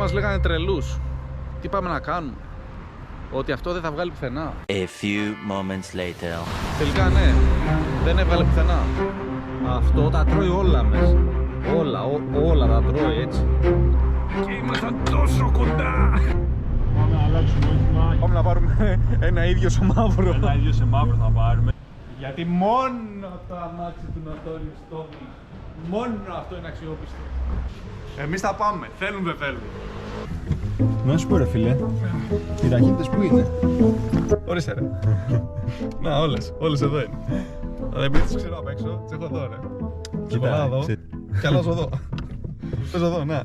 μας λέγανε τρελούς. Τι πάμε να κάνουμε? Ότι αυτό δεν θα βγάλει πουθενά. A few moments later. Τελικά ναι, δεν έβγαλε πουθενά. Αυτό τα τρώει όλα μέσα. Όλα τα τρώει έτσι. Και ήμασταν τόσο κοντά. Πάμε να αλλάξουμε όχημα. Πάμε να πάρουμε ένα ίδιο σε μαύρο. Ένα ίδιο σε μαύρο θα πάρουμε. Γιατί μόνο το αμάξι του Νοτόριου Στόμι, μόνο αυτό είναι αξιόπιστο. Εμείς θα πάμε, θέλουν δεν θέλουν. Να σου πω ρε φίλε, οι ταχύτητες που είναι? Ορίστε ρε. Να όλες εδώ είναι. Δεν πείτε τις ξέρω απ' έξω, τις έχω εδώ ρε. Κοίτα, εδώ κι άλλος εδώ. Πες εδώ, να.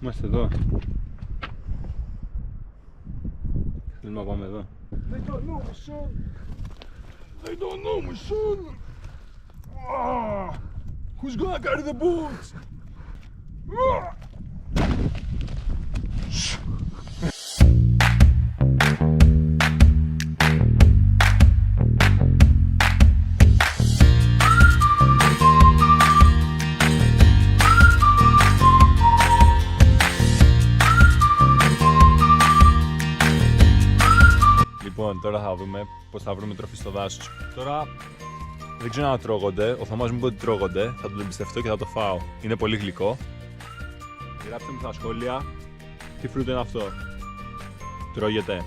Είμαστε εδώ. Θέλουμε να πάμε εδώ. They don't know me, son. They don't know me, son. Ah, who's gonna carry the boots? Ah. Λοιπόν, τώρα θα δούμε πώς θα βρούμε τροφή στο δάσος. Τώρα δεν ξέρω αν τρώγονται. Ο Θωμάς μου είπε ότι τρώγονται. Θα τον εμπιστευτώ και θα το φάω. Είναι πολύ γλυκό. Γράψτε μου στα σχόλια τι φρούτο είναι αυτό. Τρώγεται.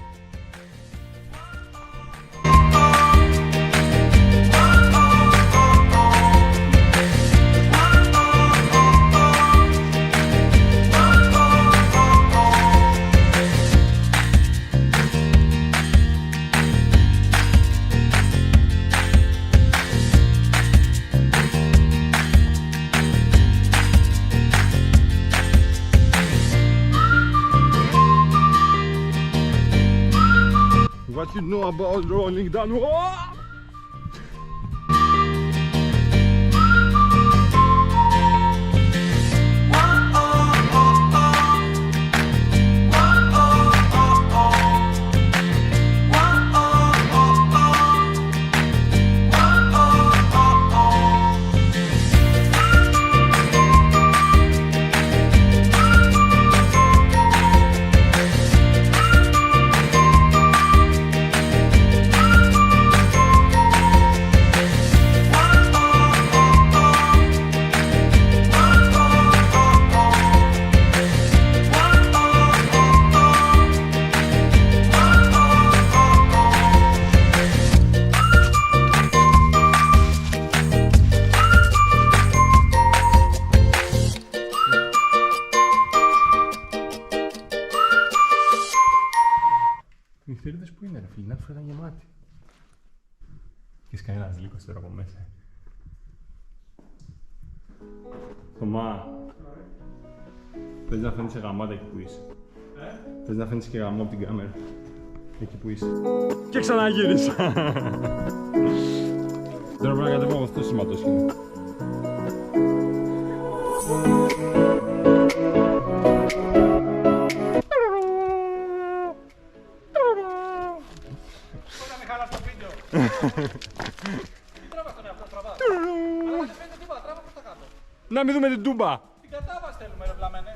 What you know about rolling down? Oh! Οι θηρίδες που είναι ρε φίλοι, να τους ήταν γεμάτοι. Έχεις κανένας λύκος τώρα από μέσα. Θωμά, θες να φαίνεις γαμάτα εκεί που είσαι? Θες να φαίνεις και γαμό από την κάμερα? Εκεί που είσαι. Και ξαναγύρισα! Τώρα πρέπει να κατέβω από αυτό το σηματόσχημα. Τράβα τον εαυτό, τραβά. Αλλά δεν φαίνεται τίποτα, τράβα προς τα κάτω. Να μην δούμε την τούμπα! Την κατάβαση θέλουμε ρε βλαμένε.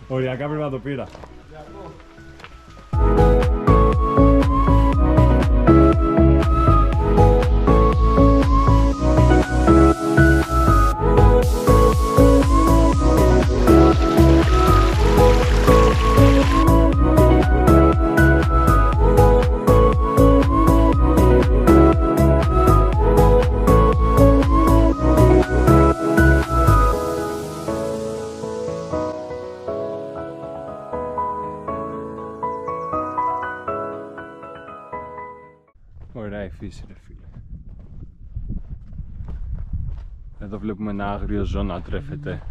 Οριακά πρέπει να το πήρα. Ωραία η φύση, ρε φίλε. Εδώ βλέπουμε ένα άγριο ζώο να τρέφεται.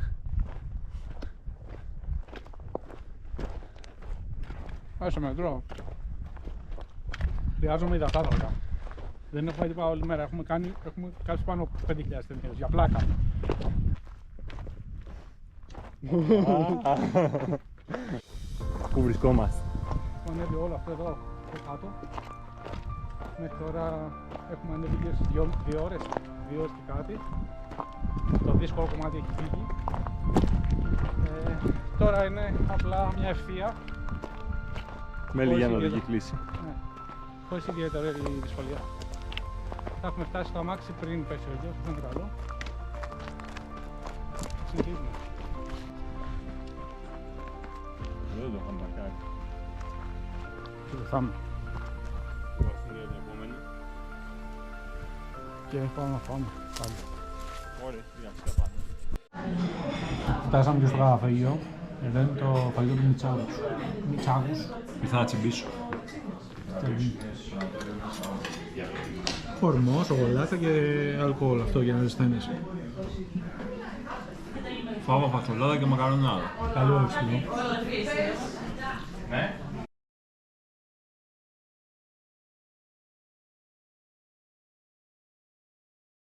Άσε με, τρώω. Χρειάζομαι υδατάτατα. Δεν έχουμε τίποτα όλη μέρα. Έχουμε κάνει πάνω από 5.000 ταινίες για πλάκα. Πού βρισκόμαστε? Έχουμε ανέβει όλο αυτό εδώ από κάτω. Μέχρι τώρα έχουμε ανέβει γύρω στις 2 ώρες, 2 ώρες και κάτι. Το δύσκολο κομμάτι έχει φύγει. Τώρα είναι απλά μια ευθεία. Με λίγη ανωδική κλίση. Ναι, χωρίς ιδιαίτερη δυσκολία. Θα έχουμε φτάσει στο αμάξι πριν πέσει ο γιος, δεν είναι καλό. Συνεχίζουμε. Δεν το είχαμε κάνει. Και βοηθάμε. Είμαστε για την επόμενη. Και πάμε να φάμε πάλι. Ωραία, φυσικά πάμε. Φτάσαμε και στο καφαγείο. Εδώ είναι το φαγητό του Μιτσάκους. Ήρθα να τσιμπήσω. Κορμό, σοκολάτα και αλκοόλ, αυτό για να ζεσταίνεσαι. Φάβα φασολάδα και μακαρονάδα. Καλό έξυπνο. Ναι.